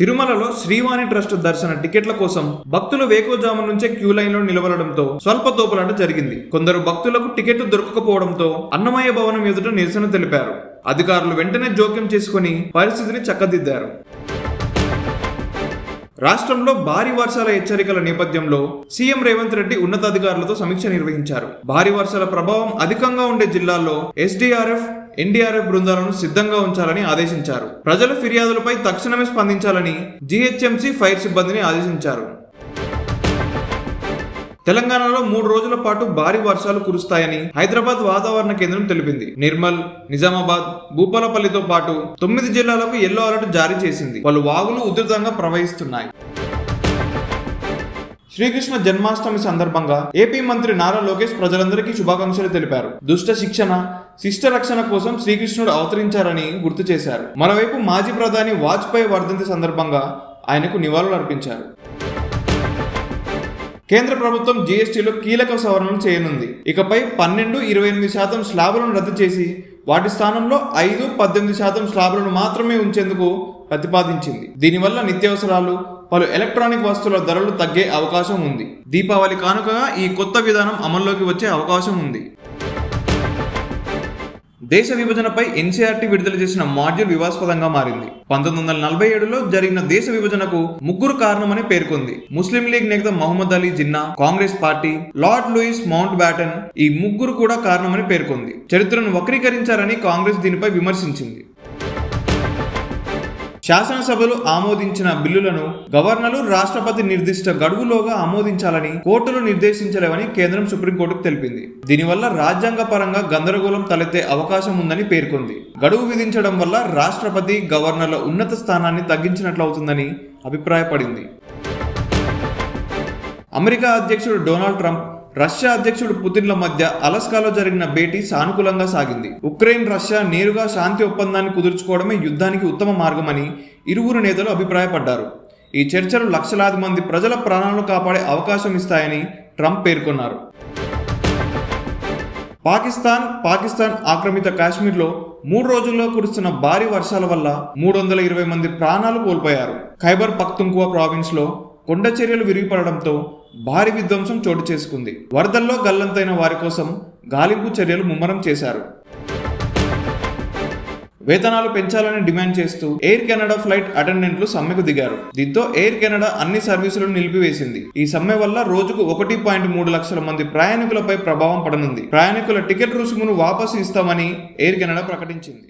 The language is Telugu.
తిరుమలలో శ్రీవాణి ట్రస్ట్ దర్శన టికెట్ల కోసం భక్తులు వేకోజాము నుంచే క్యూ లైన్ లో నిలబడడంతో స్వల్ప తోపులాట జరిగింది. కొందరు భక్తులకు టికెట్ దొరకకపోవడంతో అన్నమయ్య భవనం ఎదుట నిరసన తెలిపారు. అధికారులు వెంటనే జోక్యం చేసుకుని పరిస్థితిని చక్కదిద్దారు. రాష్ట్రంలో భారీ వర్షాల హెచ్చరికల నేపథ్యంలో సీఎం రేవంత్ రెడ్డి ఉన్నతాధికారులతో సమీక్ష నిర్వహించారు. భారీ వర్షాల ప్రభావం అధికంగా ఉండే జిల్లాల్లో ఎస్డీఆర్ఎఫ్, ఎన్డీఆర్ఎఫ్ బృందాలను సిద్ధంగా ఉంచాలని ఆదేశించారు. ప్రజల ఫిర్యాదులపై తక్షణమే స్పందించాలని జీహెచ్ఎంసీ ఫైర్ సిబ్బందిని ఆదేశించారు. తెలంగాణలో 3 రోజుల పాటు భారీ వర్షాలు కురుస్తాయని హైదరాబాద్ వాతావరణ కేంద్రం తెలిపింది. నిర్మల్, నిజామాబాద్, భూపాలపల్లితో పాటు 9 జిల్లాలకు ఎల్లో అలర్ట్ జారీ చేసింది. పలు వాగులు ఉధృతంగా ప్రవహిస్తున్నాయి. శ్రీకృష్ణ జన్మాష్టమి సందర్భంగా ఏపీ మంత్రి నారా లోకేష్ ప్రజలందరికీ శుభాకాంక్షలు తెలిపారు. దుష్ట శిక్షణ, శిష్ట రక్షణ కోసం శ్రీకృష్ణుడు అవతరించారని గుర్తు చేశారు. మరోవైపు మాజీ ప్రధాని వాజ్పేయి వర్ధంతి సందర్భంగా ఆయనకు నివాళులు అర్పించారు. కేంద్ర ప్రభుత్వం జీఎస్టీలో కీలక సవరణలు చేయనుంది. ఇకపై 12-28% స్లాబులను రద్దు చేసి వాటి స్థానంలో 5-18% స్లాబులను మాత్రమే ఉంచేందుకు ప్రతిపాదించింది. దీనివల్ల నిత్యావసరాలు, పలు ఎలక్ట్రానిక్ వస్తువుల ధరలు తగ్గే అవకాశం ఉంది. దీపావళి కానుకగా ఈ కొత్త విధానం అమల్లోకి వచ్చే అవకాశం ఉంది. దేశ విభజనపై ఎన్సీఆర్టీ విడుదల చేసిన మాడ్యూల్ వివాదాస్పదంగా మారింది. 1947లో జరిగిన దేశ విభజనకు 3 కారణమని పేర్కొంది. ముస్లిం లీగ్ నేత Mohammed Ali Jinnah, Congress party, Lord Louis Mountbatten ఈ 3 కూడా కారణమని పేర్కొంది. చరిత్రను వక్రీకరించారని కాంగ్రెస్ దీనిపై విమర్శించింది. శాసనసభలు ఆమోదించిన బిల్లులను గవర్నర్లు, రాష్ట్రపతి నిర్దిష్ట గడువులోగా ఆమోదించాలని కోర్టులు నిర్దేశించలేవని కేంద్రం సుప్రీంకోర్టుకు తెలిపింది. దీనివల్ల రాజ్యాంగ పరంగా గందరగోళం తలెత్తే అవకాశం ఉందని పేర్కొంది. గడువు విధించడం వల్ల రాష్ట్రపతి, గవర్నర్ల ఉన్నత స్థానాన్ని తగ్గించినట్లవుతుందని అభిప్రాయపడింది. అమెరికా అధ్యక్షుడు డొనాల్డ్ ట్రంప్, రష్యా అధ్యక్షుడు పుతిన్ల మధ్య అలస్కాలో జరిగిన భేటీ సానుకూలంగా సాగింది. ఉక్రెయిన్, రష్యా నేరుగా శాంతి ఒప్పందాన్ని కుదుర్చుకోవడమే యుద్ధానికి ఉత్తమ మార్గమని ఇరువురు నేతలు అభిప్రాయపడ్డారు. ఈ చర్చలు లక్షలాది మంది ప్రజల ప్రాణాలను కాపాడే అవకాశం ఇస్తాయని ట్రంప్ పేర్కొన్నారు. పాకిస్తాన్ ఆక్రమిత కాశ్మీర్లో 3 రోజుల్లో కురుస్తున్న భారీ వర్షాల వల్ల 320 మంది ప్రాణాలు కోల్పోయారు. ఖైబర్ పఖ్తుంఖ్వా ప్రావిన్స్ లో కొండ చర్యలు విరిగిపడడంతో భారీ విధ్వంసం చోటు చేసుకుంది. వరదల్లో గల్లంతైన వారి కోసం గాలింపు చర్యలు ముమ్మరం చేశారు. వేతనాలు పెంచాలని డిమాండ్ చేస్తూ ఎయిర్ కెనడా ఫ్లైట్ అటెండెంట్లు సమ్మెకు దిగారు. దీంతో ఎయిర్ కెనడా అన్ని సర్వీసులను నిలిపివేసింది. ఈ సమ్మె వల్ల రోజుకు 1.3 లక్షల మంది ప్రయాణికులపై ప్రభావం పడనుంది. ప్రయాణికుల టికెట్ రుసుమును వాపసు ఇస్తామని ఎయిర్ కెనడా ప్రకటించింది.